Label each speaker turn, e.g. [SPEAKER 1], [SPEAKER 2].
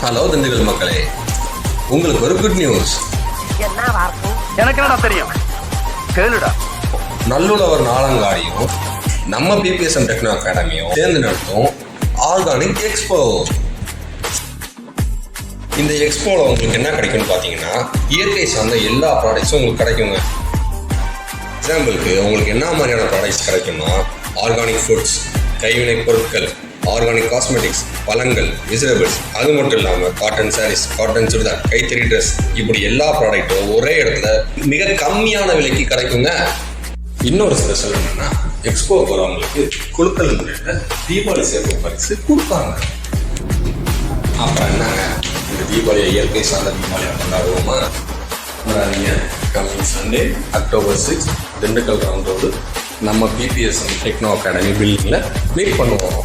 [SPEAKER 1] Hello Dindigul மக்களே, உங்களுக்கு ஒரு குட் நியூஸ்.
[SPEAKER 2] எனக்கு என்னடா தெரியும், கேளுடா.
[SPEAKER 1] நல்லுழவர் நாளங்காடியும் நம்ம பிபிஎஸ்எம் டெக்னோ அகாடமியும் சேர்ந்து நடத்தும் ஆர்கானிக் எக்ஸ்போ. இந்த எக்ஸ்போல உங்களுக்கு என்ன கிடைக்கும்னு பார்த்தீங்கன்னா, இயற்கை சார்ந்த எல்லா ப்ராடக்ட்ஸும் உங்களுக்கு கிடைக்குங்க. எக்ஸாம்பிளுக்கு உங்களுக்கு என்ன மாதிரியான ப்ராடக்ட்ஸ் கிடைக்கும்னா, ஆர்கானிக் ஃபுட்ஸ், கைவினை பொருட்கள், ஆர்கானிக் காஸ்மெட்டிக்ஸ், பழங்கள், வெஜிடபிள்ஸ், அது மட்டும் இல்லாமல் காட்டன் சாரீஸ், காட்டன் சுடிதார், கைத்தறி ட்ரெஸ், இப்படி எல்லா ப்ராடக்ட்டும் ஒரே இடத்துல மிக கம்மியான விலைக்கு கிடைக்குங்க. இன்னொரு ஸ்பெஷல் என்னன்னா, எக்ஸ்போ போகிறவங்களுக்கு குழுக்கள் முறையில் தீபாவளி சேர்ப்பு பரிசு கொடுப்பாங்க. அப்புறம் என்னங்க, இந்த தீபாவளியை இயற்கை சார்ந்த தீபாவளியை கொண்டாடுவோமா? கொண்டாடுங்க. Coming Sunday October 6 Dindigul round road நம்ம பிபிஎஸ்எம் டெக்னோ அகாடமி பில்டிங்கில் மீட் பண்ணுவோம்.